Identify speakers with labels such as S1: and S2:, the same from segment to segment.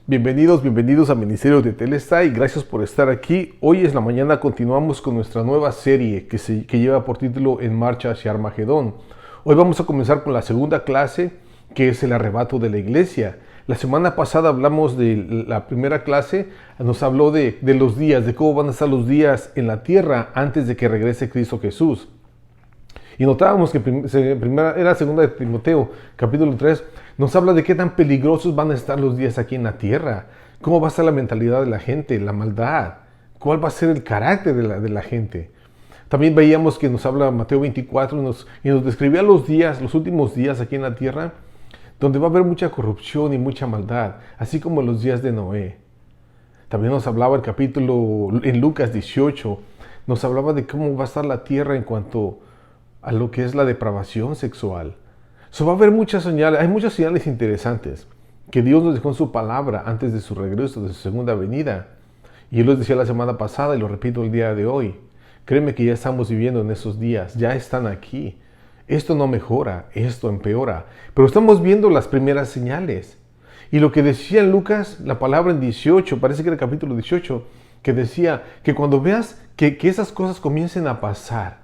S1: Bienvenidos a Ministerio de Telestai. Gracias por estar aquí. Hoy es la mañana, continuamos con nuestra nueva serie que lleva por título En marcha hacia Armagedón. Hoy vamos a comenzar con la segunda clase, que es el arrebato de la iglesia. La semana pasada hablamos de la primera clase, nos habló de los días, de cómo van a estar los días en la tierra antes de que regrese Cristo Jesús. Y notábamos que era segunda de Timoteo, capítulo 3, nos habla de qué tan peligrosos van a estar los días aquí en la tierra, cómo va a estar la mentalidad de la gente, la maldad, cuál va a ser el carácter de la gente. También veíamos que nos habla Mateo 24 y nos describía los últimos días aquí en la tierra, donde va a haber mucha corrupción y mucha maldad, así como los días de Noé. También nos hablaba el capítulo en Lucas 18, nos hablaba de cómo va a estar la tierra en cuanto a lo que es la depravación sexual. Va a haber muchas señales, hay muchas señales interesantes que Dios nos dejó en su palabra antes de su regreso, de su segunda venida. Y Él los decía la semana pasada y lo repito el día de hoy. Créeme que ya estamos viviendo en esos días, ya están aquí. Esto no mejora, esto empeora. Pero estamos viendo las primeras señales. Y lo que decía en Lucas, la palabra en 18, parece que era el capítulo 18, que decía que cuando veas que esas cosas comiencen a pasar,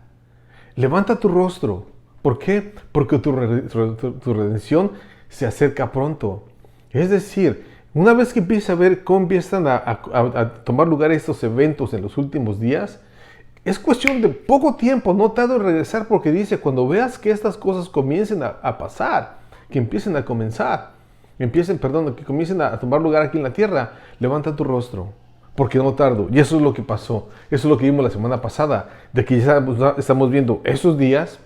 S1: levanta tu rostro. ¿Por qué? Porque tu redención se acerca pronto. Es decir, una vez que empieces a ver cómo empiezan a tomar lugar estos eventos en los últimos días, es cuestión de poco tiempo, no tarda en regresar, porque dice, cuando veas que estas cosas comiencen a pasar, que empiecen a comenzar, que comiencen a tomar lugar aquí en la tierra, levanta tu rostro. Porque no tardo. Y eso es lo que pasó. Eso es lo que vimos la semana pasada. De que ya estamos viendo esos días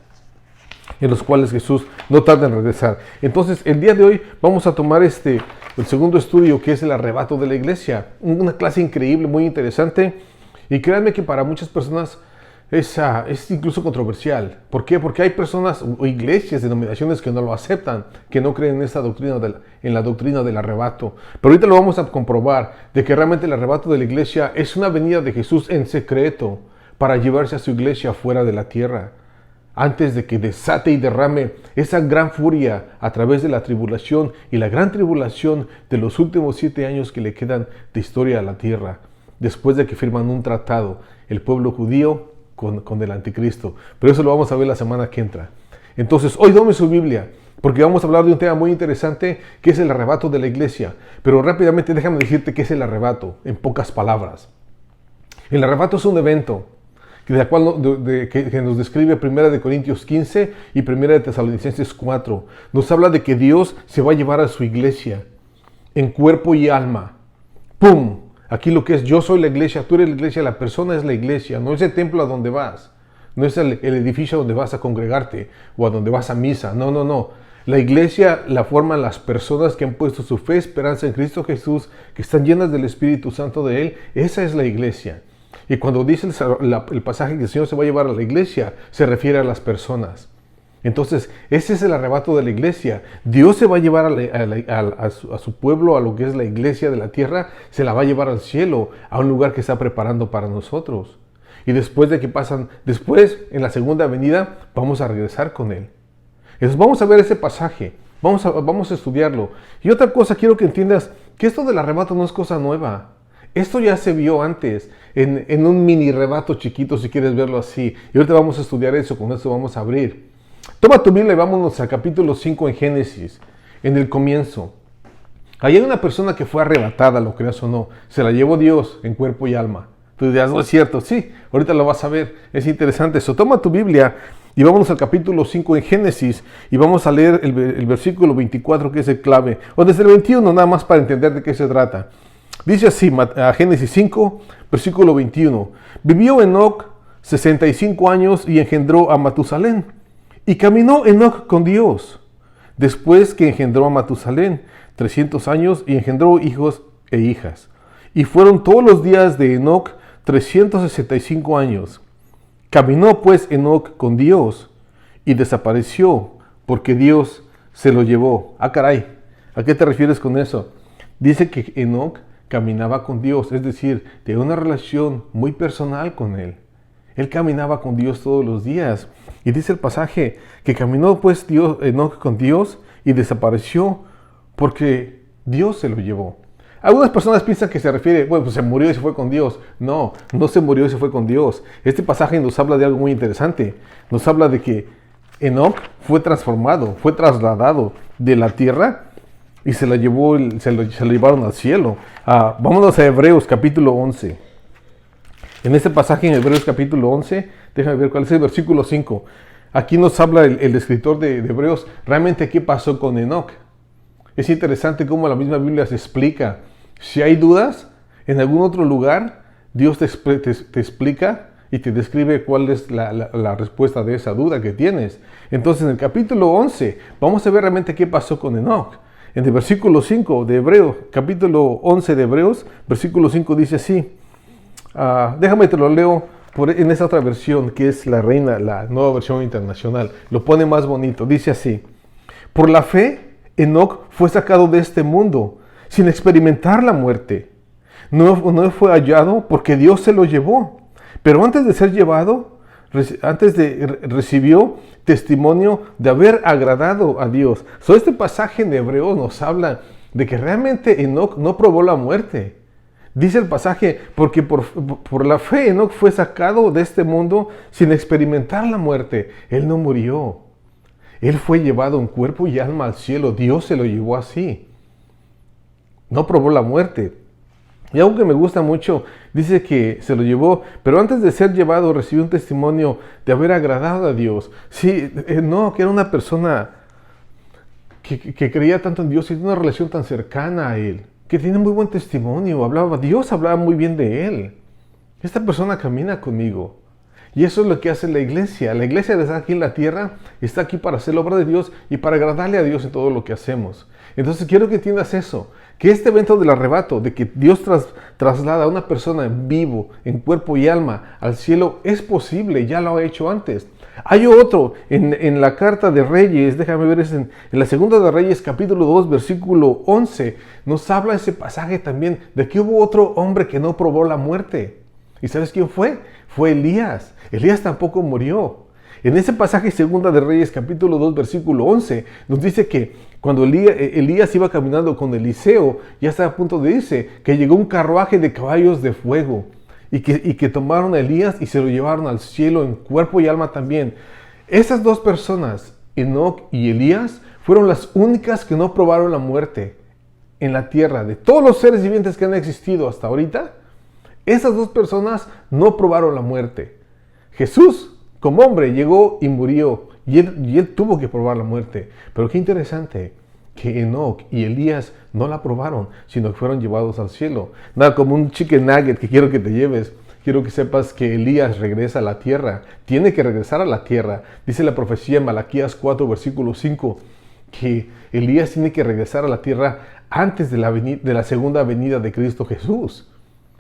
S1: en los cuales Jesús no tarda en regresar. Entonces, el día de hoy vamos a tomar el segundo estudio, que es el arrebato de la iglesia. Una clase increíble, muy interesante. Y créanme que para muchas personas es incluso controversial. ¿Por qué? Porque hay personas o iglesias, denominaciones que no lo aceptan, que no creen en esta doctrina, en la doctrina del arrebato. Pero ahorita lo vamos a comprobar, de que realmente el arrebato de la iglesia es una venida de Jesús en secreto para llevarse a su iglesia fuera de la tierra, antes de que desate y derrame esa gran furia a través de la tribulación y la gran tribulación de los últimos 7 años que le quedan de historia a la tierra, después de que firman un tratado el pueblo judío con el anticristo. Pero eso lo vamos a ver la semana que entra. Entonces, hoy tome su Biblia, porque vamos a hablar de un tema muy interesante, que es el arrebato de la iglesia. Pero rápidamente déjame decirte qué es el arrebato, en pocas palabras. El arrebato es un evento que nos describe 1 Corintios 15 y 1 Tesalonicenses 4. Nos habla de que Dios se va a llevar a su iglesia en cuerpo y alma. ¡Pum! Aquí lo que es, yo soy la iglesia, tú eres la iglesia, la persona es la iglesia, no es el templo a donde vas, no es el edificio donde vas a congregarte o a donde vas a misa, no. La iglesia la forman las personas que han puesto su fe, esperanza en Cristo Jesús, que están llenas del Espíritu Santo de Él. Esa es la iglesia. Y cuando dice el pasaje que el Señor se va a llevar a la iglesia, se refiere a las personas. Entonces, ese es el arrebato de la iglesia. Dios se va a llevar a su pueblo, a lo que es la iglesia de la tierra, se la va a llevar al cielo, a un lugar que está preparando para nosotros. Y después en la segunda venida, vamos a regresar con Él. Entonces, vamos a ver ese pasaje, vamos a estudiarlo. Y otra cosa, quiero que entiendas que esto del arrebato no es cosa nueva. Esto ya se vio antes, en un mini arrebato chiquito, si quieres verlo así. Y ahorita vamos a estudiar eso, con eso vamos a abrir. Toma tu Biblia y vámonos al capítulo 5 en Génesis, en el comienzo. Ahí hay una persona que fue arrebatada, lo creas o no. Se la llevó Dios en cuerpo y alma. Tú dirás, no es cierto. Sí, ahorita lo vas a ver. Es interesante eso. Toma tu Biblia y vámonos al capítulo 5 en Génesis y vamos a leer el versículo 24, que es el clave. O desde el 21, nada más para entender de qué se trata. Dice así, Génesis 5, versículo 21. Vivió Enoc 65 años y engendró a Matusalén. Y caminó Enoc con Dios, después que engendró a Matusalén 300 años y engendró hijos e hijas. Y fueron todos los días de Enoc 365 años. Caminó pues Enoc con Dios y desapareció porque Dios se lo llevó. Ah, caray, ¿a qué te refieres con eso? Dice que Enoc caminaba con Dios, es decir, tenía una relación muy personal con Él. Él caminaba con Dios todos los días. Y dice el pasaje que caminó pues Enoc con Dios y desapareció porque Dios se lo llevó. Algunas personas piensan que se refiere, bueno, pues se murió y se fue con Dios. No, no se murió y se fue con Dios. Este pasaje nos habla de algo muy interesante. Nos habla de que Enoc fue transformado, fue trasladado de la tierra y se lo llevaron al cielo. Vámonos a Hebreos capítulo 11. En este pasaje en Hebreos capítulo 11, déjame ver cuál es el versículo 5. Aquí nos habla el escritor de Hebreos realmente qué pasó con Enoc. Es interesante cómo la misma Biblia se explica. Si hay dudas, en algún otro lugar, Dios te explica y te describe cuál es la respuesta de esa duda que tienes. Entonces, en el capítulo 11, vamos a ver realmente qué pasó con Enoc. En el versículo 5 de Hebreos, capítulo 11 de Hebreos, versículo 5 dice así. Déjame te lo leo en esa otra versión, que es la nueva versión internacional. Lo pone más bonito. Dice así. Por la fe, Enoc fue sacado de este mundo sin experimentar la muerte. No fue hallado porque Dios se lo llevó. Pero antes de ser llevado, recibió testimonio de haber agradado a Dios. Este pasaje en Hebreos nos habla de que realmente Enoc no probó la muerte. Dice el pasaje, porque por la fe Enoc fue sacado de este mundo sin experimentar la muerte. Él no murió. Él fue llevado en cuerpo y alma al cielo. Dios se lo llevó así. No probó la muerte. Y algo que me gusta mucho, dice que se lo llevó, pero antes de ser llevado recibió un testimonio de haber agradado a Dios. Sí, no, que era una persona que creía tanto en Dios y tenía una relación tan cercana a Él, que tiene muy buen testimonio. Dios hablaba muy bien de Él. Esta persona camina conmigo. Y eso es lo que hace la iglesia. La iglesia está aquí en la tierra, está aquí para hacer la obra de Dios y para agradarle a Dios en todo lo que hacemos. Entonces quiero que entiendas eso, que este evento del arrebato, de que Dios traslada a una persona en vivo, en cuerpo y alma, al cielo, es posible, ya lo ha hecho antes. Hay otro en la carta de Reyes, déjame ver, es en la segunda de Reyes, capítulo 2, versículo 11, nos habla ese pasaje también de que hubo otro hombre que no probó la muerte. ¿Y sabes quién fue? Fue Elías. Elías tampoco murió. En ese pasaje, segunda de Reyes, capítulo 2, versículo 11, nos dice que cuando Elías iba caminando con Eliseo, ya estaba a punto de irse, que llegó un carruaje de caballos de fuego y que tomaron a Elías y se lo llevaron al cielo en cuerpo y alma también. Esas dos personas, Enoc y Elías, fueron las únicas que no probaron la muerte en la tierra. De todos los seres vivientes que han existido hasta ahorita, esas dos personas no probaron la muerte. Jesús, como hombre, llegó y murió. Y él tuvo que probar la muerte. Pero qué interesante que Enoc y Elías no la probaron, sino que fueron llevados al cielo. Nada, como un chicken nugget que quiero que te lleves. Quiero que sepas que Elías regresa a la tierra. Tiene que regresar a la tierra. Dice la profecía en Malaquías 4, versículo 5, que Elías tiene que regresar a la tierra antes de la segunda venida de Cristo Jesús.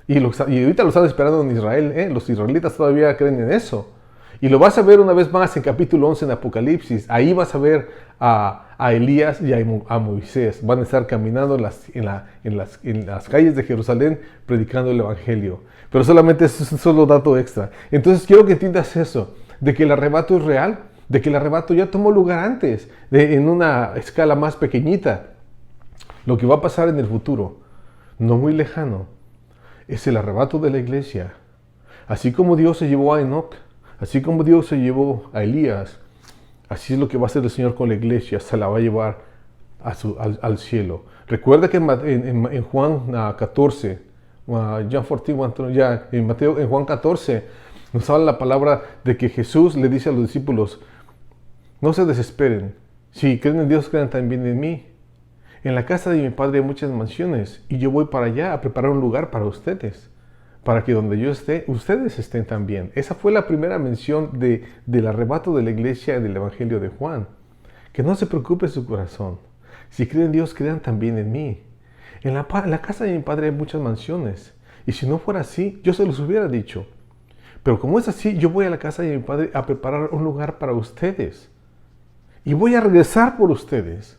S1: Y ahorita lo están esperando en Israel. Los israelitas todavía creen en eso. Y lo vas a ver una vez más en capítulo 11 en Apocalipsis. Ahí vas a ver a Elías y a Moisés. Van a estar caminando en las calles de Jerusalén predicando el Evangelio. Pero solamente es un solo dato extra. Entonces quiero que entiendas eso, de que el arrebato es real, de que el arrebato ya tomó lugar antes, en una escala más pequeñita. Lo que va a pasar en el futuro, no muy lejano, es el arrebato de la iglesia. Así como Dios se llevó a Enoc, así como Dios se llevó a Elías, así es lo que va a hacer el Señor con la iglesia, se la va a llevar al cielo. Recuerda que en Juan 14, en Juan 14, nos habla la palabra de que Jesús le dice a los discípulos, no se desesperen, si creen en Dios, crean también en mí. En la casa de mi Padre hay muchas mansiones y yo voy para allá a preparar un lugar para ustedes, para que donde yo esté, ustedes estén también. Esa fue la primera mención del arrebato de la iglesia del Evangelio de Juan. Que no se preocupe su corazón. Si creen en Dios, crean también en mí. En la casa de mi Padre hay muchas mansiones y si no fuera así, yo se los hubiera dicho. Pero como es así, yo voy a la casa de mi Padre a preparar un lugar para ustedes. Y voy a regresar por ustedes,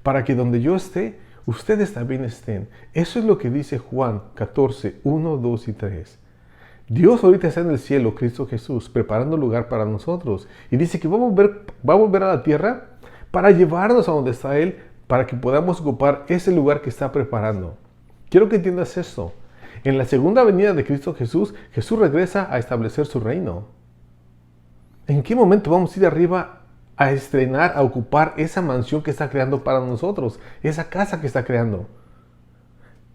S1: para que donde yo esté, ustedes también estén. Eso es lo que dice Juan 14, 1, 2 y 3. Dios ahorita está en el cielo, Cristo Jesús, preparando lugar para nosotros. Y dice que va a volver a la tierra para llevarnos a donde está Él, para que podamos ocupar ese lugar que está preparando. Quiero que entiendas esto. En la segunda venida de Cristo Jesús, Jesús regresa a establecer su reino. ¿En qué momento vamos a ir arriba a estrenar, a ocupar esa mansión que está creando para nosotros? Esa casa que está creando.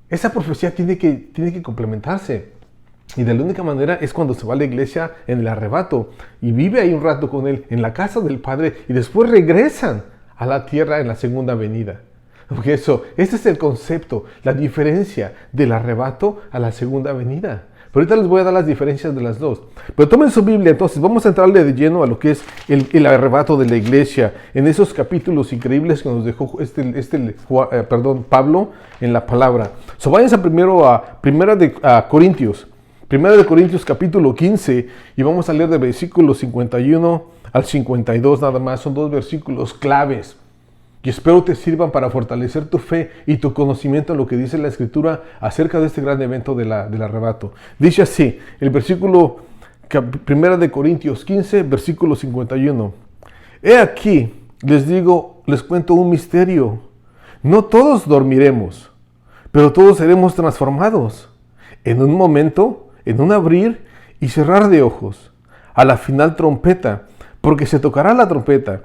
S1: Esa profecía tiene que complementarse. Y de la única manera es cuando se va a la iglesia en el arrebato y vive ahí un rato con Él en la casa del Padre y después regresan a la tierra en la segunda venida. Porque este es el concepto, la diferencia del arrebato a la segunda venida. Pero ahorita les voy a dar las diferencias de las dos. Pero tomen su Biblia, entonces vamos a entrarle de lleno a lo que es el arrebato de la iglesia, en esos capítulos increíbles que nos dejó Pablo en la palabra. Váyanse primero a Corintios. Primera de Corintios capítulo 15 y vamos a leer de versículos 51 al 52 nada más. Son dos versículos claves que espero te sirvan para fortalecer tu fe y tu conocimiento en lo que dice la Escritura acerca de este gran evento del arrebato. Dice así, el versículo, Primera de Corintios 15, versículo 51. He aquí, les cuento un misterio. No todos dormiremos, pero todos seremos transformados. En un momento, en un abrir y cerrar de ojos, a la final trompeta, porque se tocará la trompeta,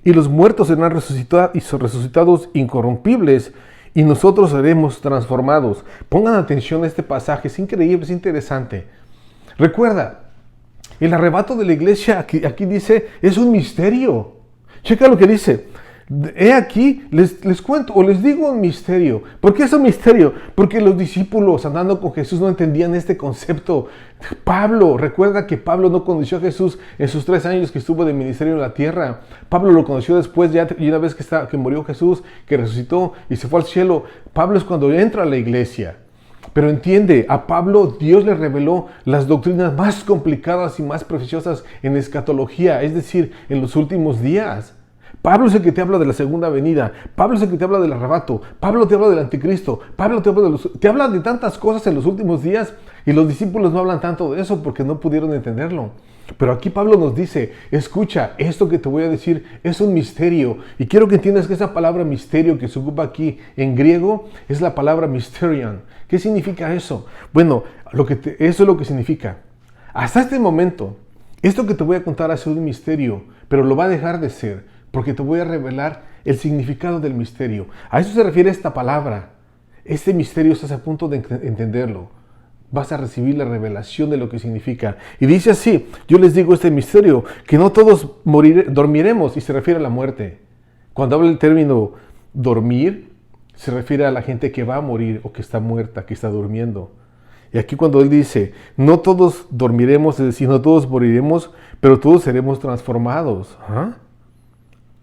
S1: y los muertos serán resucitados incorrompibles, y nosotros seremos transformados. Pongan atención a este pasaje, es increíble, es interesante. Recuerda, el arrebato de la iglesia, aquí dice, es un misterio. Checa lo que dice. He aquí, les cuento o les digo un misterio. ¿Por qué es un misterio? Porque los discípulos andando con Jesús no entendían este concepto. Pablo, recuerda que Pablo no conoció a Jesús en sus 3 años que estuvo de ministerio en la tierra. Pablo lo conoció después, y una vez que murió Jesús, que resucitó y se fue al cielo. Pablo es cuando entra a la iglesia. Pero entiende, a Pablo Dios le reveló las doctrinas más complicadas y más preciosas en escatología, es decir, en los últimos días. Pablo es el que te habla de la segunda venida. Pablo es el que te habla del arrebato. Pablo te habla del anticristo. Pablo te habla de tantas cosas en los últimos días y los discípulos no hablan tanto de eso porque no pudieron entenderlo. Pero aquí Pablo nos dice, escucha, esto que te voy a decir es un misterio. Y quiero que entiendas que esa palabra misterio que se ocupa aquí en griego es la palabra mysterion. ¿Qué significa eso? Bueno, eso es lo que significa. Hasta este momento, esto que te voy a contar ha sido un misterio, pero lo va a dejar de ser. Porque te voy a revelar el significado del misterio. A eso se refiere esta palabra. Este misterio estás a punto de entenderlo. Vas a recibir la revelación de lo que significa. Y dice así, yo les digo este misterio, que no todos dormiremos, y se refiere a la muerte. Cuando habla el término dormir, se refiere a la gente que va a morir o que está muerta, que está durmiendo. Y aquí cuando él dice, no todos dormiremos, es decir, no todos moriremos, pero todos seremos transformados. ¿Ah?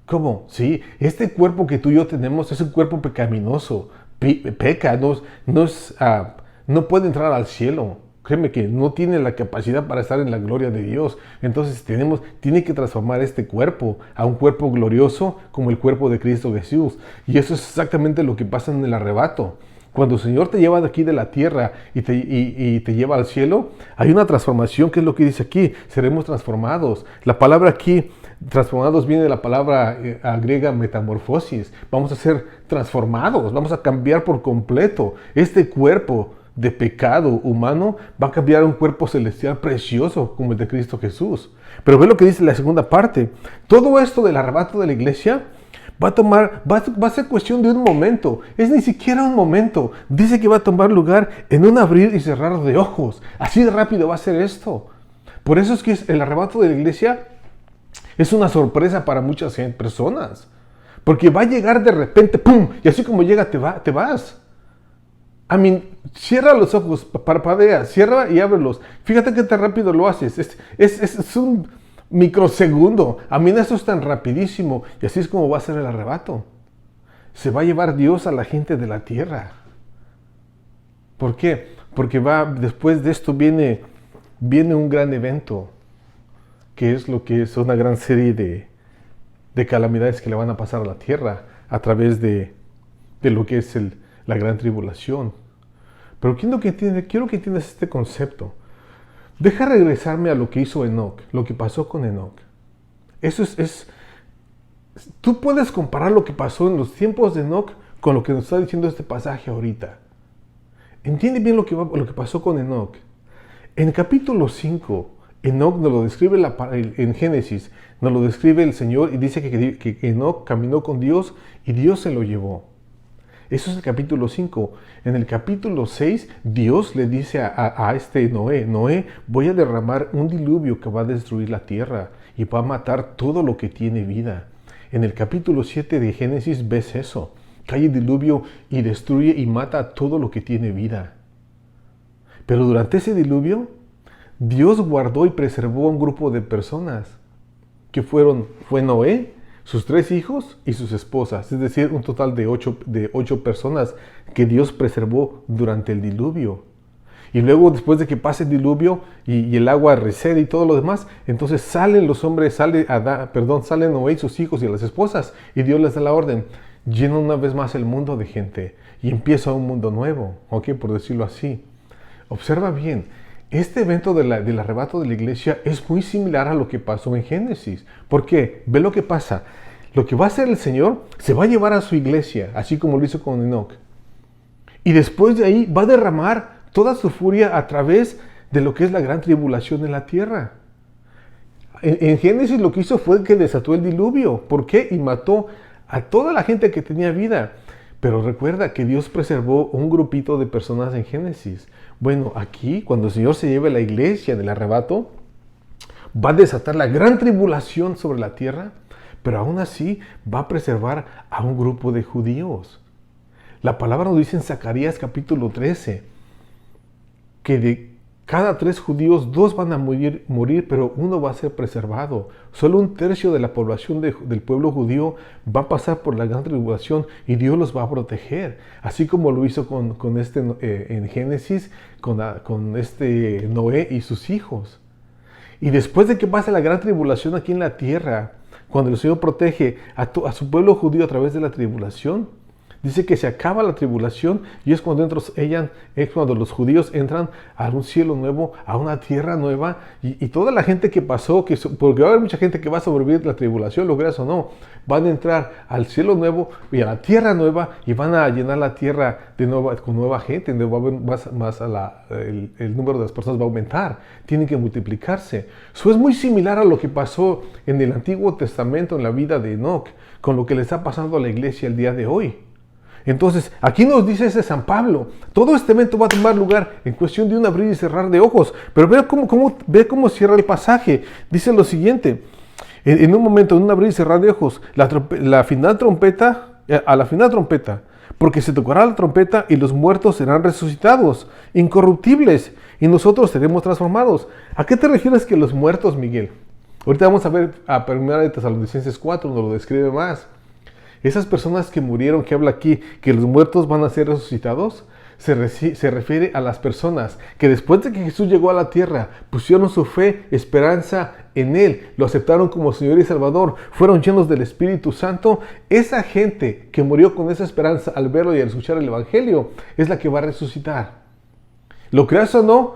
S1: ¿Cómo? Sí, este cuerpo que tú y yo tenemos es un cuerpo pecaminoso, peca, no puede entrar al cielo. Créeme que no tiene la capacidad para estar en la gloria de Dios. Entonces tiene que transformar este cuerpo a un cuerpo glorioso como el cuerpo de Cristo Jesús. Y eso es exactamente lo que pasa en el arrebato. Cuando el Señor te lleva de aquí de la tierra y te lleva al cielo, hay una transformación, que es lo que dice aquí, seremos transformados. La palabra aquí, transformados, viene de la palabra griega metamorfosis. Vamos a ser transformados, vamos a cambiar por completo. Este cuerpo de pecado humano va a cambiar a un cuerpo celestial precioso como el de Cristo Jesús. Pero ve lo que dice la segunda parte. Todo esto del arrebato de la iglesia va a ser cuestión de un momento. Es ni siquiera un momento. Dice que va a tomar lugar en un abrir y cerrar de ojos. Así de rápido va a ser esto. Por eso es que el arrebato de la iglesia es una sorpresa para muchas personas. Porque va a llegar de repente, ¡pum! Y así como llega, te vas. Cierra los ojos, parpadea, cierra y ábrelos. Fíjate qué tan rápido lo haces. Es un microsegundo. Eso es tan rapidísimo. Y así es como va a ser el arrebato. Se va a llevar Dios a la gente de la tierra. ¿Por qué? Porque después de esto viene un gran evento, que es lo que es una gran serie de calamidades que le van a pasar a la tierra a través de lo que es la gran tribulación. Pero quiero que entiendas este concepto. Deja regresarme a lo que hizo Enoc, lo que pasó con Enoc. Eso tú puedes comparar lo que pasó en los tiempos de Enoc con lo que nos está diciendo este pasaje ahorita. Entiende bien lo que pasó con Enoc. En el capítulo 5, Enoc nos lo describe en Génesis, nos lo describe el Señor y dice que Enoc caminó con Dios y Dios se lo llevó. Eso es el capítulo 5. En el capítulo 6, Dios le dice a este Noé, voy a derramar un diluvio que va a destruir la tierra y va a matar todo lo que tiene vida. En el capítulo 7 de Génesis ves eso. Cae el diluvio y destruye y mata todo lo que tiene vida. Pero durante ese diluvio, Dios guardó y preservó a un grupo de personas que fue Noé, sus 3 hijos y sus esposas, es decir, un total de 8 personas que Dios preservó durante el diluvio. Y luego, después de que pase el diluvio y el agua recede y todo lo demás, entonces salen los hombres, sale Noé y sus hijos y las esposas, y Dios les da la orden, llena una vez más el mundo de gente y empieza un mundo nuevo, ¿ok? Por decirlo así. Observa bien, este evento del arrebato de la iglesia es muy similar a lo que pasó en Génesis. ¿Por qué? Ve lo que pasa. Lo que va a hacer el Señor, se va a llevar a su iglesia, así como lo hizo con Enoc. Y después de ahí va a derramar toda su furia a través de lo que es la gran tribulación en la tierra. En Génesis lo que hizo fue que desató el diluvio. ¿Por qué? Y mató a toda la gente que tenía vida. Pero recuerda que Dios preservó un grupito de personas en Génesis. Bueno, aquí, cuando el Señor se lleve a la iglesia del arrebato, va a desatar la gran tribulación sobre la tierra, pero aún así va a preservar a un grupo de judíos. La palabra nos dice en Zacarías capítulo 13, que de cada 3 judíos, 2 van a morir, pero 1 va a ser preservado. Solo 1/3 de la población del pueblo judío va a pasar por la gran tribulación y Dios los va a proteger. Así como lo hizo en Génesis, con este Noé y sus hijos. Y después de que pase la gran tribulación aquí en la tierra, cuando el Señor protege a su pueblo judío a través de la tribulación, dice que se acaba la tribulación y es cuando los judíos entran a un cielo nuevo, a una tierra nueva, y toda la gente que pasó, porque va a haber mucha gente que va a sobrevivir la tribulación, lo creas o no, van a entrar al cielo nuevo y a la tierra nueva y van a llenar la tierra con nueva gente, el número de las personas va a aumentar, tienen que multiplicarse. Eso es muy similar a lo que pasó en el Antiguo Testamento en la vida de Enoc, con lo que le está pasando a la iglesia el día de hoy. Entonces, aquí nos dice ese San Pablo, todo este evento va a tomar lugar en cuestión de un abrir y cerrar de ojos. Pero ve cómo cierra el pasaje. Dice lo siguiente, en un momento, en un abrir y cerrar de ojos, a la final trompeta, porque se tocará la trompeta y los muertos serán resucitados, incorruptibles, y nosotros seremos transformados. ¿A qué te refieres que los muertos, Miguel? Ahorita vamos a ver a 1 de Tesalonicenses 4, nos lo describe más. Esas personas que murieron, que habla aquí, que los muertos van a ser resucitados, se refiere a las personas que después de que Jesús llegó a la tierra, pusieron su fe, esperanza en Él, lo aceptaron como Señor y Salvador, fueron llenos del Espíritu Santo. Esa gente que murió con esa esperanza al verlo y al escuchar el Evangelio, es la que va a resucitar. ¿Lo creas o no?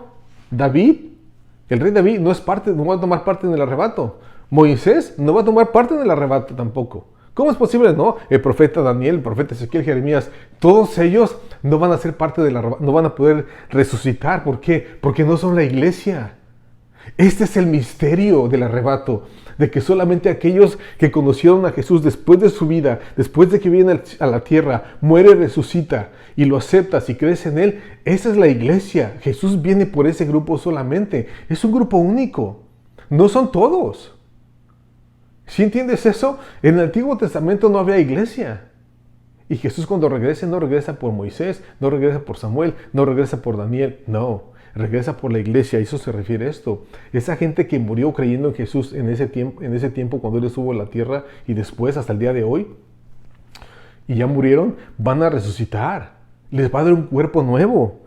S1: El rey David no va a tomar parte en el arrebato. Moisés no va a tomar parte en el arrebato tampoco. ¿Cómo es posible? No, el profeta Daniel, el profeta Ezequiel, Jeremías, todos ellos no van a ser parte del arrebato, no van a poder resucitar. ¿Por qué? Porque no son la iglesia. Este es el misterio del arrebato, de que solamente aquellos que conocieron a Jesús después de su vida, después de que viene a la tierra, muere, resucita y lo aceptas y crees en Él, esa es la iglesia. Jesús viene por ese grupo solamente. Es un grupo único. No son todos. ¿Sí entiendes eso? En el Antiguo Testamento no había iglesia. Y Jesús cuando regrese no regresa por Moisés, no regresa por Samuel, no regresa por Daniel, no. Regresa por la iglesia, a eso se refiere esto. Esa gente que murió creyendo en Jesús en ese tiempo cuando Él estuvo en la tierra y después hasta el día de hoy, y ya murieron, van a resucitar. Les va a dar un cuerpo nuevo.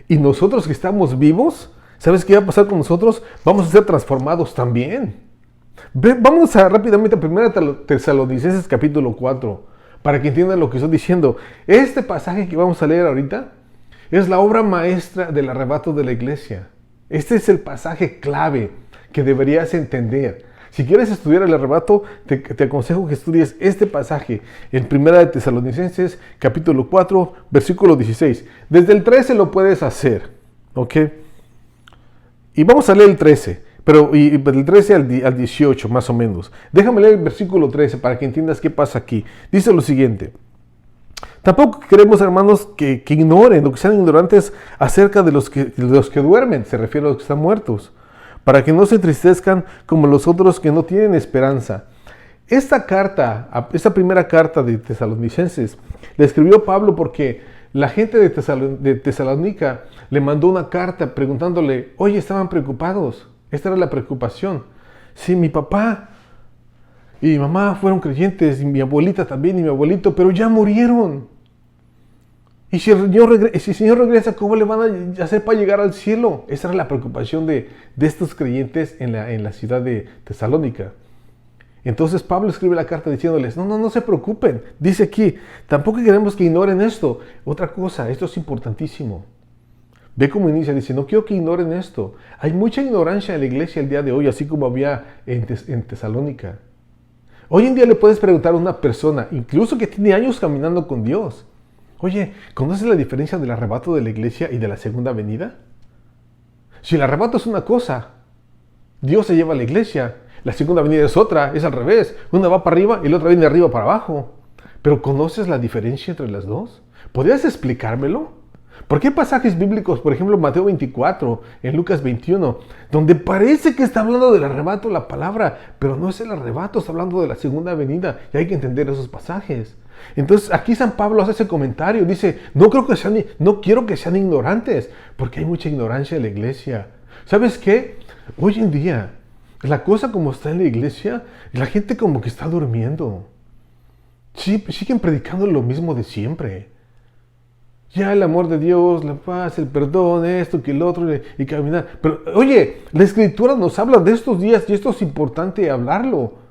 S1: Y nosotros que estamos vivos, ¿sabes qué va a pasar con nosotros? Vamos a ser transformados también. Vamos rápidamente a 1 Tesalonicenses capítulo 4, para que entiendan lo que estoy diciendo. Este pasaje que vamos a leer ahorita es la obra maestra del arrebato de la iglesia. Este es el pasaje clave que deberías entender. Si quieres estudiar el arrebato, te aconsejo que estudies este pasaje en 1 de Tesalonicenses, capítulo 4, versículo 16. Desde el 13 lo puedes hacer, ¿ok? Y vamos a leer el 13, pero y del 13 al 18 más o menos. Déjame leer el versículo 13 para que entiendas qué pasa aquí. Dice lo siguiente. Tampoco queremos, hermanos, que ignoren, o que sean ignorantes acerca de los que duermen, se refiere a los que están muertos, para que no se entristezcan como los otros que no tienen esperanza. Esta primera carta de Tesalonicenses, la escribió Pablo porque la gente de Tesalónica le mandó una carta preguntándole, oye, estaban preocupados. Esta era la preocupación. Sí, mi papá y mi mamá fueron creyentes, y mi abuelita también, y mi abuelito, pero ya murieron. Y si el Señor regresa, ¿cómo le van a hacer para llegar al cielo? Esa era la preocupación de estos creyentes en la ciudad de Tesalónica. Entonces Pablo escribe la carta diciéndoles, no se preocupen. Dice aquí, tampoco queremos que ignoren esto. Otra cosa, esto es importantísimo. Ve cómo inicia, dice, no quiero que ignoren esto. Hay mucha ignorancia en la iglesia el día de hoy, así como había en Tesalónica. Hoy en día le puedes preguntar a una persona, incluso que tiene años caminando con Dios, oye, ¿conoces la diferencia del arrebato de la iglesia y de la segunda venida? Si el arrebato es una cosa, Dios se lleva a la iglesia. La segunda venida es otra, es al revés. Una va para arriba y la otra viene de arriba para abajo. Pero ¿conoces la diferencia entre las dos? ¿Podrías explicármelo? Porque hay pasajes bíblicos, por ejemplo, Mateo 24, en Lucas 21, donde parece que está hablando del arrebato la palabra, pero no es el arrebato, está hablando de la segunda venida, y hay que entender esos pasajes. Entonces aquí San Pablo hace ese comentario, dice, no quiero que sean ignorantes, porque hay mucha ignorancia en la iglesia. ¿Sabes qué? Hoy en día, la cosa como está en la iglesia, la gente como que está durmiendo. Sí, siguen predicando lo mismo de siempre. Ya el amor de Dios, la paz, el perdón, esto, que el otro, y caminar. Pero, oye, la Escritura nos habla de estos días y esto es importante hablarlo.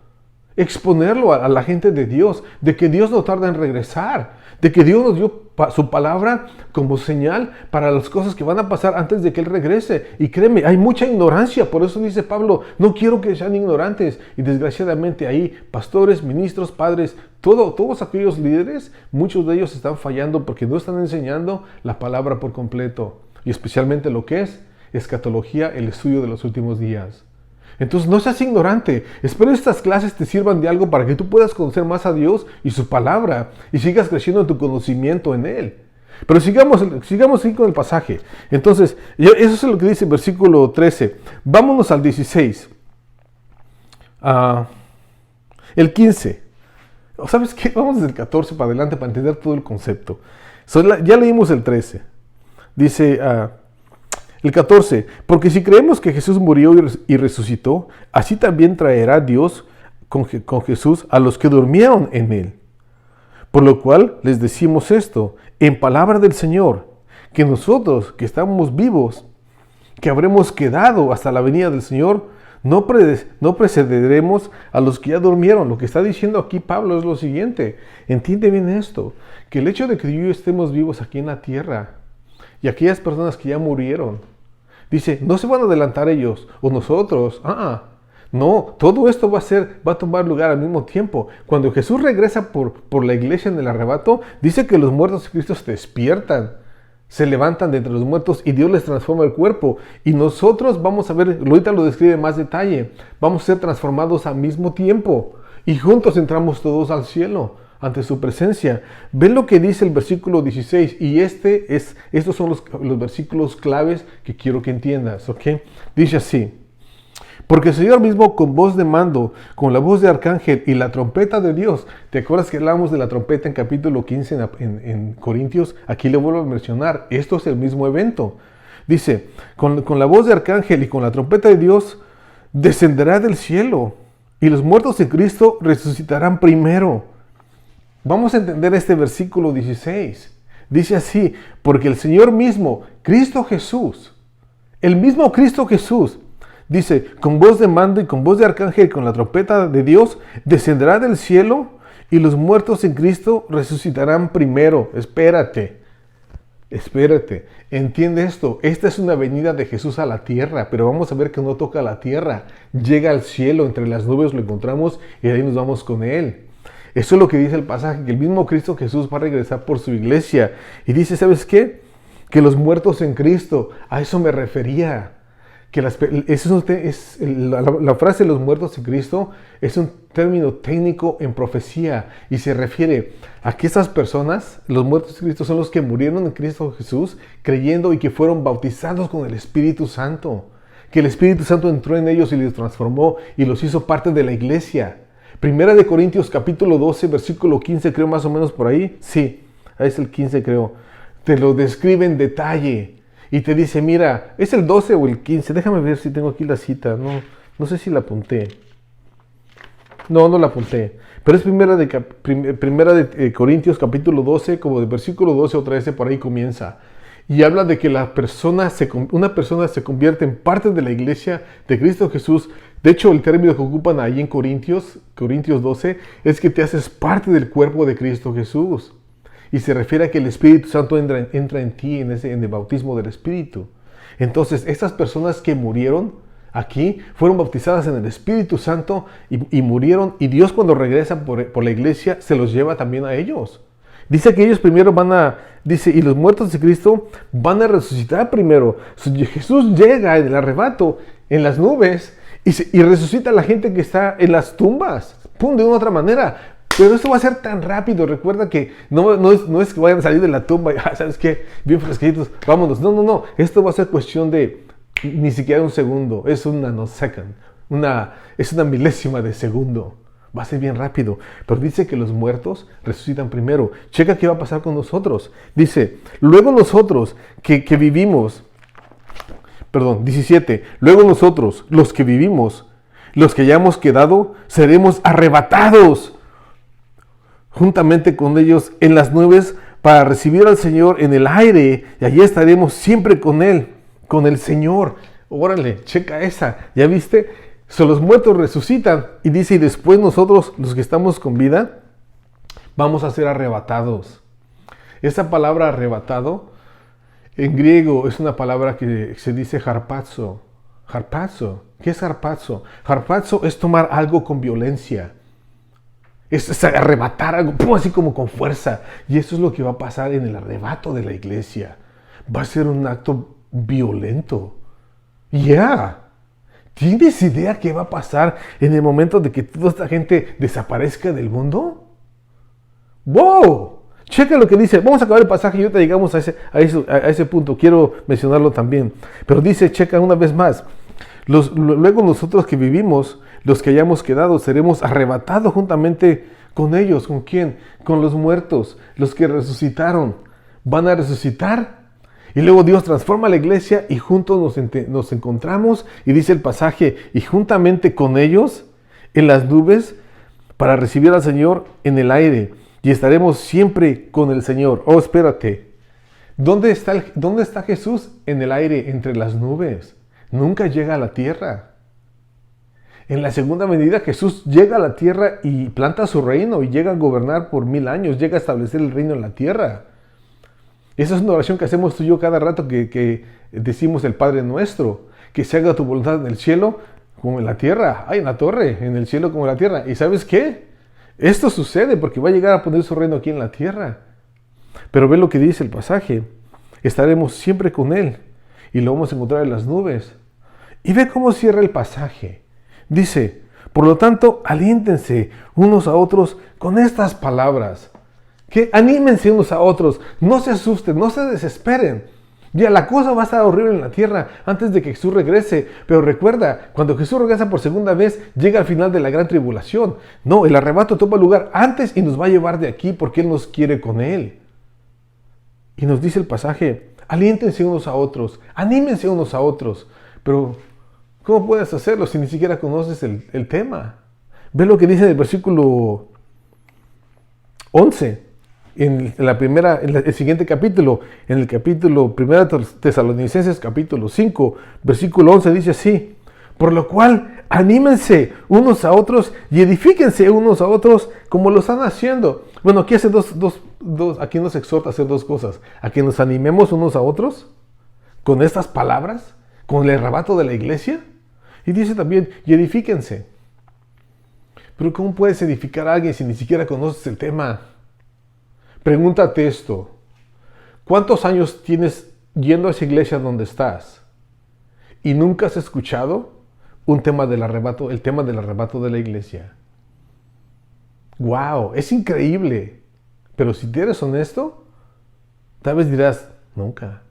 S1: Exponerlo a la gente de Dios, de que Dios no tarda en regresar, de que Dios nos dio su palabra como señal para las cosas que van a pasar antes de que Él regrese. Y créeme, hay mucha ignorancia, por eso dice Pablo, no quiero que sean ignorantes. Y desgraciadamente ahí, pastores, ministros, padres, todos aquellos líderes, muchos de ellos están fallando porque no están enseñando la palabra por completo. Y especialmente lo que es escatología, el estudio de los últimos días. Entonces no seas ignorante. Espero estas clases te sirvan de algo para que tú puedas conocer más a Dios y su palabra y sigas creciendo en tu conocimiento en Él. Pero sigamos ahí con el pasaje. Entonces, eso es lo que dice el versículo 13. Vámonos al 16. El 15. ¿Sabes qué? Vamos desde el 14 para adelante para entender todo el concepto. Ya leímos el 13. Dice... el 14, porque si creemos que Jesús murió y resucitó, así también traerá Dios con Jesús a los que durmieron en Él. Por lo cual les decimos esto, en palabra del Señor, que nosotros que estamos vivos, que habremos quedado hasta la venida del Señor, no precederemos a los que ya durmieron. Lo que está diciendo aquí Pablo es lo siguiente, entiende bien esto, que el hecho de que yo estemos vivos aquí en la tierra, y aquellas personas que ya murieron, dice, no se van a adelantar ellos o nosotros. No, todo esto va a tomar lugar al mismo tiempo. Cuando Jesús regresa por la iglesia en el arrebato, dice que los muertos de Cristo se despiertan, se levantan de entre los muertos y Dios les transforma el cuerpo. Y nosotros vamos a ver, ahorita lo describe en más detalle, vamos a ser transformados al mismo tiempo y juntos entramos todos al cielo ante su presencia. Ven lo que dice el versículo 16 y estos son los versículos claves que quiero que entiendas, ¿ok? Dice así, porque el Señor mismo con voz de mando, con la voz de arcángel y la trompeta de Dios, ¿te acuerdas que hablamos de la trompeta en capítulo 15 en Corintios? Aquí le vuelvo a mencionar, esto es el mismo evento. Dice, con la voz de arcángel y con la trompeta de Dios, descenderá del cielo y los muertos en Cristo resucitarán primero. Vamos a entender este versículo 16. Dice así, porque el Señor mismo, Cristo Jesús, el mismo Cristo Jesús, dice, con voz de mando y con voz de arcángel y con la trompeta de Dios, descenderá del cielo y los muertos en Cristo resucitarán primero. Espérate. Espérate, entiende esto. Esta es una venida de Jesús a la tierra, pero vamos a ver que no toca la tierra. Llega al cielo, entre las nubes lo encontramos y de ahí nos vamos con Él. Eso es lo que dice el pasaje, que el mismo Cristo Jesús va a regresar por su iglesia. Y dice, ¿sabes qué? Que los muertos en Cristo, a eso me refería. Que la frase de los muertos en Cristo es un término técnico en profecía y se refiere a que estas personas, los muertos en Cristo, son los que murieron en Cristo Jesús creyendo y que fueron bautizados con el Espíritu Santo. Que el Espíritu Santo entró en ellos y los transformó y los hizo parte de la iglesia. Primera de Corintios capítulo 12, versículo 15, creo más o menos por ahí. Sí, ahí es el 15 creo. Te lo describe en detalle. Y te dice, mira, ¿es el 12 o el 15? Déjame ver si tengo aquí la cita. No sé si la apunté. No la apunté. Pero es primera de Corintios capítulo 12, como de versículo 12 o 13, por ahí comienza. Y habla de que una persona se convierte en parte de la iglesia de Cristo Jesús. De hecho, el término que ocupan ahí en Corintios 12, es que te haces parte del cuerpo de Cristo Jesús. Y se refiere a que el Espíritu Santo entra en ti en el bautismo del Espíritu. Entonces, estas personas que murieron aquí fueron bautizadas en el Espíritu Santo y murieron. Y Dios, cuando regresa por la iglesia, se los lleva también a ellos. Dice que ellos primero y los muertos de Cristo van a resucitar primero. Jesús llega en el arrebato, en las nubes, y resucita a la gente que está en las tumbas. ¡Pum! De una otra manera. Pero esto va a ser tan rápido. Recuerda que no es que vayan a salir de la tumba y, ¿sabes qué? Bien fresquitos, vámonos. No. Esto va a ser cuestión de ni siquiera un segundo. Es un nanosecond. Es una milésima de segundo. Va a ser bien rápido. Pero dice que los muertos resucitan primero. Checa qué va a pasar con nosotros. Dice, luego nosotros que vivimos. 17. Luego nosotros, los que vivimos, los que hayamos quedado, seremos arrebatados juntamente con ellos en las nubes para recibir al Señor en el aire, y allí estaremos siempre con Él, con el Señor. Órale, checa esa, ¿ya viste? Los muertos resucitan, y dice, y después nosotros, los que estamos con vida, vamos a ser arrebatados. Esa palabra arrebatado, en griego, es una palabra que se dice harpazo. Harpazo, ¿qué es harpazo? Harpazo es tomar algo con violencia. Es arrebatar algo, así como con fuerza. Y eso es lo que va a pasar en el arrebato de la iglesia. Va a ser un acto violento. ¿Tienes idea qué va a pasar en el momento de que toda esta gente desaparezca del mundo? ¡Wow! Checa lo que dice. Vamos a acabar el pasaje y ahorita llegamos a ese punto. Quiero mencionarlo también. Pero dice, checa una vez más. Luego nosotros que vivimos, los que hayamos quedado, seremos arrebatados juntamente con ellos. ¿Con quién? Con los muertos, los que resucitaron. Van a resucitar. Y luego Dios transforma la iglesia y juntos nos encontramos. Y dice el pasaje, y juntamente con ellos en las nubes para recibir al Señor en el aire. Y estaremos siempre con el Señor. Oh, espérate. ¿Dónde está Jesús? En el aire, entre las nubes. Nunca llega a la tierra. En la segunda venida Jesús llega a la tierra y planta su reino y llega a gobernar por 1000 años, llega a establecer el reino en la tierra. Esa es una oración que hacemos tú y yo cada rato que decimos el Padre Nuestro, que se haga tu voluntad en el cielo como en la tierra. En la torre, en el cielo como en la tierra. ¿Y sabes qué? Esto sucede porque va a llegar a poner su reino aquí en la tierra. Pero ve lo que dice el pasaje. Estaremos siempre con Él y lo vamos a encontrar en las nubes. Y ve cómo cierra el pasaje. Dice, por lo tanto, aliéntense unos a otros con estas palabras. Que anímense unos a otros, no se asusten, no se desesperen. Ya la cosa va a estar horrible en la tierra antes de que Jesús regrese. Pero recuerda, cuando Jesús regresa por segunda vez, llega al final de la gran tribulación. No, el arrebato toma lugar antes y nos va a llevar de aquí porque Él nos quiere con Él. Y nos dice el pasaje, aliéntense unos a otros, anímense unos a otros. Pero ¿cómo puedes hacerlo si ni siquiera conoces el tema? Ve lo que dice en el versículo 11, en el siguiente capítulo, en el capítulo 1 Tesalonicenses capítulo 5, versículo 11 dice así, por lo cual anímense unos a otros y edifíquense unos a otros como lo están haciendo. Bueno, aquí hace aquí nos exhorta a hacer dos cosas. A que nos animemos unos a otros con estas palabras, con el arrebato de la iglesia. Y dice también, y edifíquense. Pero ¿cómo puedes edificar a alguien si ni siquiera conoces el tema? Pregúntate esto. ¿Cuántos años tienes yendo a esa iglesia donde estás y nunca has escuchado el tema del arrebato de la iglesia? ¡Wow! Es increíble. Pero si te eres honesto, tal vez dirás, nunca.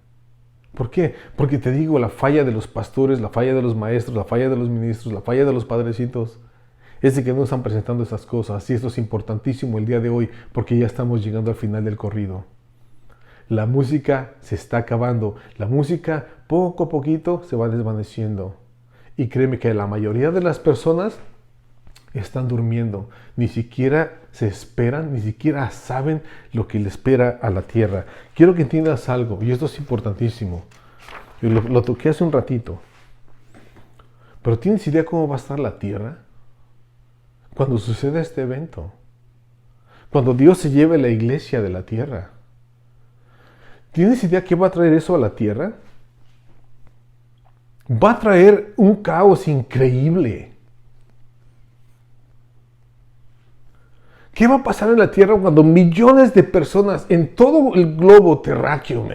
S1: ¿Por qué? Porque te digo, la falla de los pastores, la falla de los maestros, la falla de los ministros, la falla de los padrecitos, es de que no están presentando esas cosas. Y esto es importantísimo el día de hoy, porque ya estamos llegando al final del corrido. La música se está acabando. La música poco a poquito se va desvaneciendo. Y créeme que la mayoría de las personas están durmiendo. Ni siquiera se esperan, ni siquiera saben lo que le espera a la tierra. Quiero que entiendas algo, y esto es importantísimo. Lo toqué hace un ratito. Pero ¿tienes idea cómo va a estar la tierra cuando suceda este evento? Cuando Dios se lleve la iglesia de la tierra. ¿Tienes idea qué va a traer eso a la tierra? Va a traer un caos increíble. ¿Qué va a pasar en la tierra cuando millones de personas en todo el globo terráqueo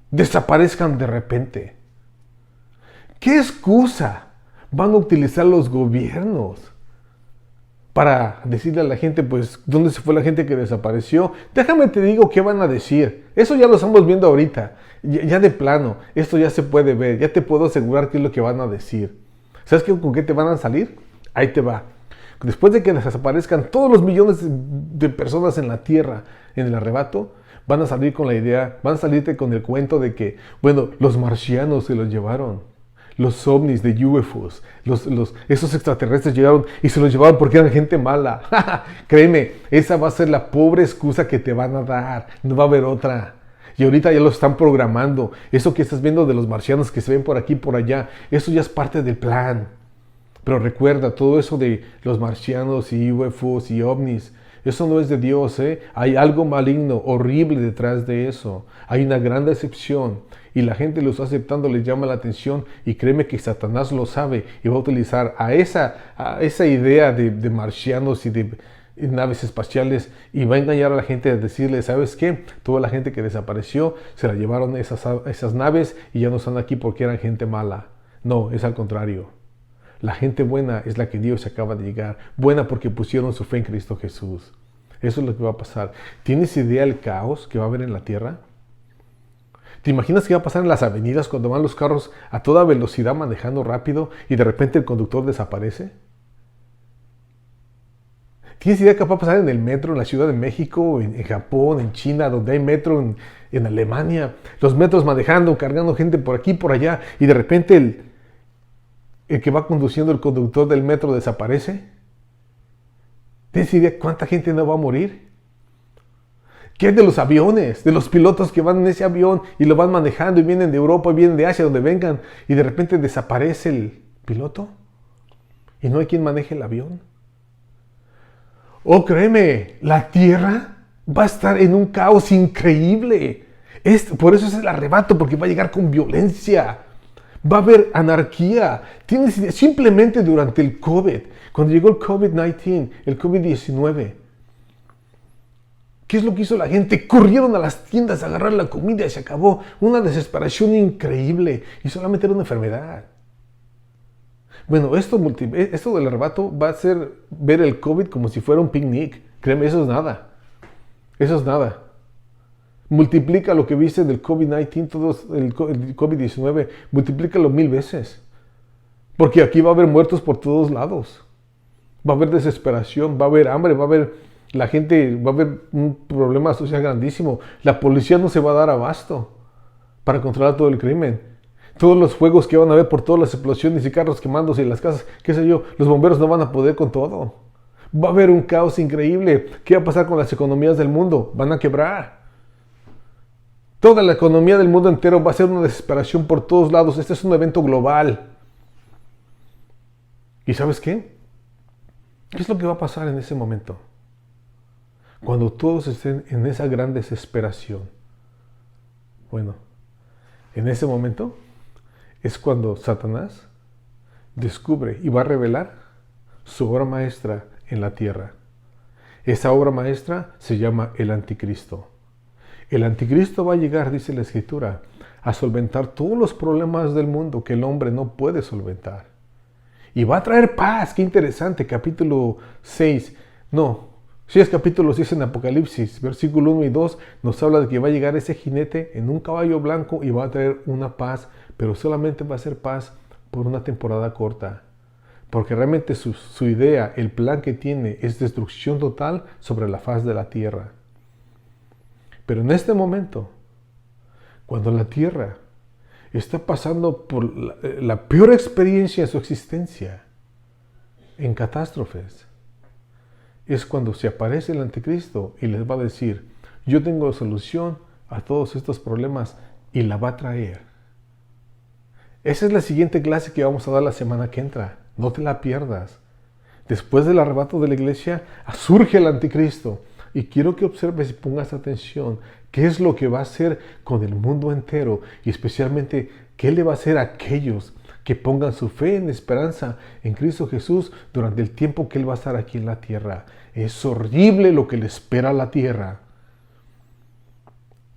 S1: desaparezcan de repente? ¿Qué excusa van a utilizar los gobiernos para decirle a la gente, pues, dónde se fue la gente que desapareció? Déjame te digo qué van a decir. Eso ya lo estamos viendo ahorita. Ya de plano, esto ya se puede ver. Ya te puedo asegurar qué es lo que van a decir. ¿Sabes con qué te van a salir? Ahí te va. Después de que desaparezcan todos los millones de personas en la tierra en el arrebato, van a salir con la idea, van a salirte con el cuento de que, bueno, los marcianos se los llevaron. Los ovnis de UFOs, esos extraterrestres llegaron y se los llevaron porque eran gente mala. Créeme, esa va a ser la pobre excusa que te van a dar. No va a haber otra. Y ahorita ya lo están programando. Eso que estás viendo de los marcianos que se ven por aquí y por allá, eso ya es parte del plan. Pero recuerda, todo eso de los marcianos y UFOs y ovnis, eso no es de Dios, ¿eh? Hay algo maligno, horrible detrás de eso. Hay una gran decepción y la gente lo está aceptando, les llama la atención y créeme que Satanás lo sabe y va a utilizar a esa idea de marcianos y de naves espaciales y va a engañar a la gente a decirle, ¿sabes qué? Toda la gente que desapareció se la llevaron esas naves y ya no están aquí porque eran gente mala. No, es al contrario. La gente buena es la que Dios acaba de llegar. Buena porque pusieron su fe en Cristo Jesús. Eso es lo que va a pasar. ¿Tienes idea del caos que va a haber en la tierra? ¿Te imaginas qué va a pasar en las avenidas cuando van los carros a toda velocidad manejando rápido y de repente el conductor desaparece? ¿Tienes idea qué va a pasar en el metro en la Ciudad de México, en Japón, en China, donde hay metro, en Alemania? Los metros manejando, cargando gente por aquí y por allá y de repente el que va conduciendo el conductor del metro desaparece. ¿Tienes idea cuánta gente no va a morir? ¿Qué hay de los aviones? De los pilotos que van en ese avión y lo van manejando y vienen de Europa y vienen de Asia, donde vengan, y de repente desaparece el piloto y no hay quien maneje el avión. Oh, créeme, la tierra va a estar en un caos increíble. Por eso es el arrebato, porque va a llegar con violencia. Va a haber anarquía. ¿Tienes idea? Simplemente durante el COVID, cuando llegó el COVID-19, el COVID-19, ¿qué es lo que hizo la gente? Corrieron a las tiendas a agarrar la comida y se acabó. Una desesperación increíble. Y solamente era una enfermedad. Bueno, esto del arrebato va a ser ver el COVID como si fuera un picnic. Créeme, eso es nada. Eso es nada. Multiplica lo que viste del COVID-19, el COVID-19, multiplícalo 1000 veces. Porque aquí va a haber muertos por todos lados. Va a haber desesperación, va a haber hambre, va a haber va a haber un problema social grandísimo. La policía no se va a dar abasto para controlar todo el crimen. Todos los fuegos que van a haber por todas las explosiones y carros quemándose en las casas, qué sé yo, los bomberos no van a poder con todo. Va a haber un caos increíble. ¿Qué va a pasar con las economías del mundo? Van a quebrar. Toda la economía del mundo entero va a ser una desesperación por todos lados. Este es un evento global. ¿Y sabes qué? ¿Qué es lo que va a pasar en ese momento? Cuando todos estén en esa gran desesperación. Bueno, en ese momento es cuando Satanás descubre y va a revelar su obra maestra en la tierra. Esa obra maestra se llama el anticristo. El anticristo va a llegar, dice la Escritura, a solventar todos los problemas del mundo que el hombre no puede solventar. Y va a traer paz. Qué interesante, capítulo 6. No, si es capítulo 6 en Apocalipsis, versículo 1 y 2, nos habla de que va a llegar ese jinete en un caballo blanco y va a traer una paz, pero solamente va a ser paz por una temporada corta. Porque realmente su idea, el plan que tiene es destrucción total sobre la faz de la tierra. Pero en este momento, cuando la tierra está pasando por la peor experiencia de su existencia, en catástrofes, es cuando se aparece el anticristo y les va a decir, yo tengo solución a todos estos problemas y la va a traer. Esa es la siguiente clase que vamos a dar la semana que entra. No te la pierdas. Después del arrebato de la iglesia, surge el anticristo. Y quiero que observes y pongas atención qué es lo que va a hacer con el mundo entero y especialmente qué le va a hacer a aquellos que pongan su fe en esperanza en Cristo Jesús durante el tiempo que Él va a estar aquí en la tierra. Es horrible lo que le espera a la tierra.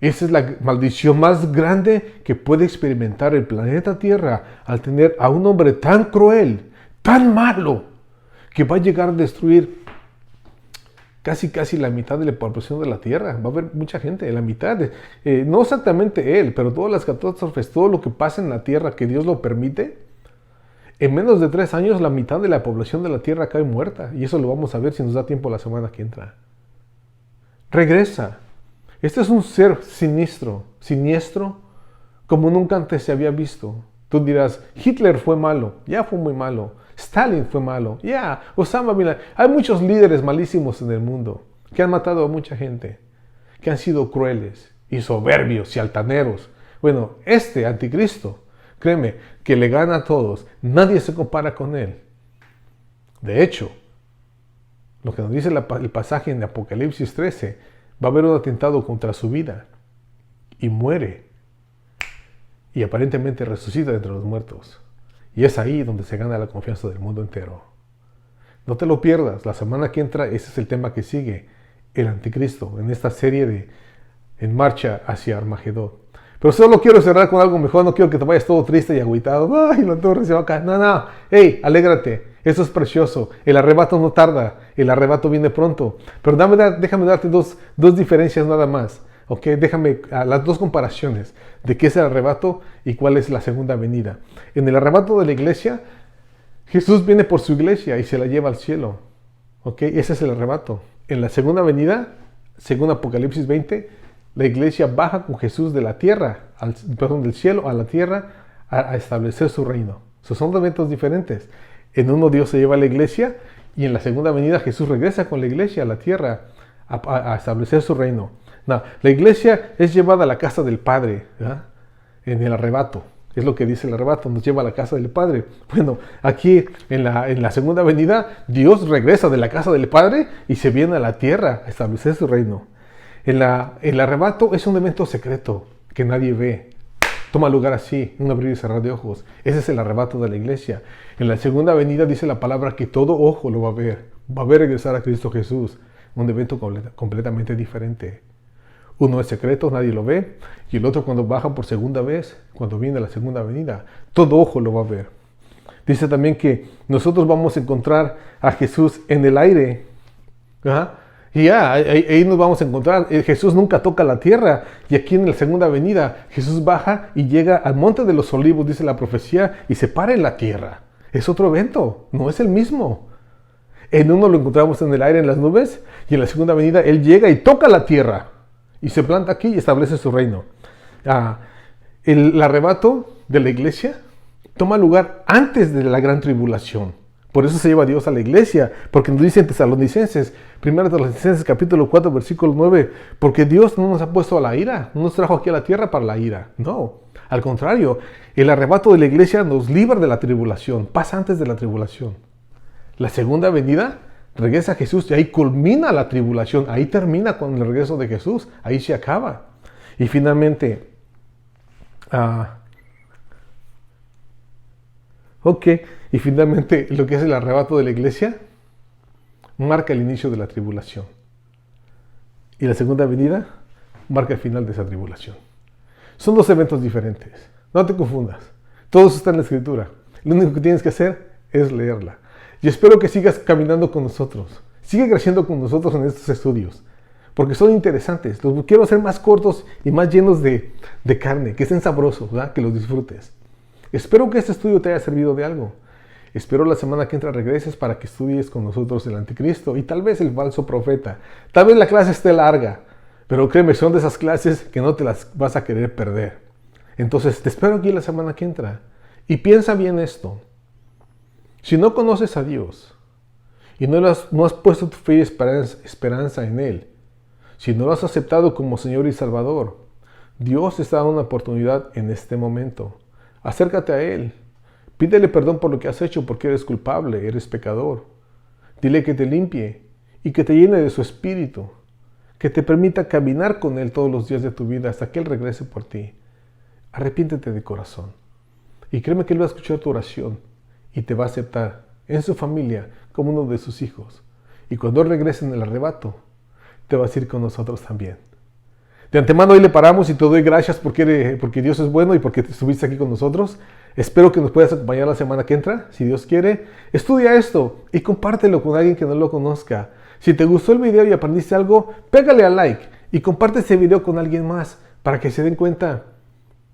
S1: Esa es la maldición más grande que puede experimentar el planeta Tierra al tener a un hombre tan cruel, tan malo, que va a llegar a destruir casi la mitad de la población de la Tierra. Va a haber mucha gente, la mitad. No exactamente él, pero todas las catástrofes, todo lo que pasa en la Tierra que Dios lo permite, en menos de 3 años la mitad de la población de la Tierra cae muerta. Y eso lo vamos a ver si nos da tiempo la semana que entra. Regresa. Este es un ser siniestro, como nunca antes se había visto. Tú dirás, Hitler fue malo, ya fue muy malo. Stalin fue malo, ya. Osama Bin Laden. Hay muchos líderes malísimos en el mundo que han matado a mucha gente, que han sido crueles y soberbios y altaneros. Bueno, este anticristo, créeme, que le gana a todos. Nadie se compara con él. De hecho, lo que nos dice el pasaje en Apocalipsis 13, va a haber un atentado contra su vida y muere. Y aparentemente resucita entre los muertos. Y es ahí donde se gana la confianza del mundo entero. No te lo pierdas. La semana que entra, ese es el tema que sigue. El anticristo. En esta serie de En Marcha hacia Armagedón. Pero solo quiero cerrar con algo mejor. No quiero que te vayas todo triste y agüitado. Ay, la torre se va a caer. No. Hey, alégrate. Eso es precioso. El arrebato no tarda. El arrebato viene pronto. Pero déjame darte dos diferencias nada más. ¿Ok? Déjame las dos comparaciones de qué es el arrebato y cuál es la segunda venida. En el arrebato de la iglesia, Jesús viene por su iglesia y se la lleva al cielo. ¿Ok? Ese es el arrebato. En la segunda venida, según Apocalipsis 20, la iglesia baja con Jesús de la tierra, del cielo a la tierra, a establecer su reino. Son dos eventos diferentes. En uno Dios se lleva a la iglesia y en la segunda venida Jesús regresa con la iglesia a la tierra a establecer su reino. No, la iglesia es llevada a la casa del Padre, ¿verdad? En el arrebato. Es lo que dice el arrebato, nos lleva a la casa del Padre. Bueno, aquí en la segunda venida, Dios regresa de la casa del Padre y se viene a la tierra a establecer su reino. El arrebato es un evento secreto que nadie ve. Toma lugar así, un abrir y cerrar de ojos. Ese es el arrebato de la iglesia. En la segunda venida dice la palabra que todo ojo lo va a ver. Va a ver regresar a Cristo Jesús. Un evento completamente diferente. Uno es secreto, nadie lo ve. Y el otro cuando baja por segunda vez, cuando viene la segunda venida, todo ojo lo va a ver. Dice también que nosotros vamos a encontrar a Jesús en el aire. ¿Ah? Y ahí nos vamos a encontrar. Jesús nunca toca la tierra. Y aquí en la segunda venida, Jesús baja y llega al monte de los olivos, dice la profecía, y se para en la tierra. Es otro evento, no es el mismo. En uno lo encontramos en el aire, en las nubes, y en la segunda venida Él llega y toca la tierra. Y se planta aquí y establece su reino. El arrebato de la iglesia toma lugar antes de la gran tribulación. Por eso se lleva a Dios a la iglesia. Porque nos dice en Tesalonicenses, 1 Tesalonicenses capítulo 4, versículo 9, porque Dios no nos ha puesto a la ira, no nos trajo aquí a la tierra para la ira. No, al contrario, el arrebato de la iglesia nos libra de la tribulación, pasa antes de la tribulación. La segunda venida regresa Jesús y ahí culmina la tribulación, ahí termina con el regreso de Jesús, ahí se acaba. Y finalmente, lo que es el arrebato de la iglesia marca el inicio de la tribulación. Y la segunda venida marca el final de esa tribulación. Son dos eventos diferentes. No te confundas. Todo eso está en la Escritura. Lo único que tienes que hacer es leerla. Y espero que sigas caminando con nosotros. Sigue creciendo con nosotros en estos estudios. Porque son interesantes. Los quiero hacer más cortos y más llenos de carne. Que estén sabrosos, ¿verdad? Que los disfrutes. Espero que este estudio te haya servido de algo. Espero la semana que entra regreses para que estudies con nosotros el anticristo y tal vez el falso profeta. Tal vez la clase esté larga, pero créeme, son de esas clases que no te las vas a querer perder. Entonces te espero aquí la semana que entra. Y piensa bien esto. Si no conoces a Dios y no has puesto tu fe y esperanza en Él, si no lo has aceptado como Señor y Salvador, Dios te está dando una oportunidad en este momento. Acércate a Él. Pídele perdón por lo que has hecho porque eres culpable, eres pecador. Dile que te limpie y que te llene de su espíritu, que te permita caminar con Él todos los días de tu vida hasta que Él regrese por ti. Arrepiéntete de corazón y créeme que Él va a escuchar tu oración y te va a aceptar en su familia como uno de sus hijos. Y cuando Él regrese en el arrebato, te vas a ir con nosotros también. De antemano hoy le paramos y te doy gracias porque Dios es bueno y porque estuviste aquí con nosotros. Espero que nos puedas acompañar la semana que entra, si Dios quiere. Estudia esto y compártelo con alguien que no lo conozca. Si te gustó el video y aprendiste algo, pégale al like y comparte este video con alguien más para que se den cuenta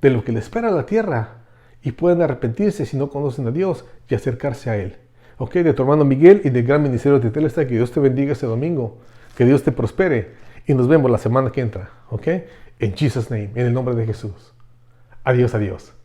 S1: de lo que le espera a la tierra y puedan arrepentirse si no conocen a Dios y acercarse a Él. Ok, de tu hermano Miguel y del Gran Ministerio de Telestar, que Dios te bendiga este domingo, que Dios te prospere y nos vemos la semana que entra. Ok, en Jesus' name, en el nombre de Jesús. Adiós, adiós.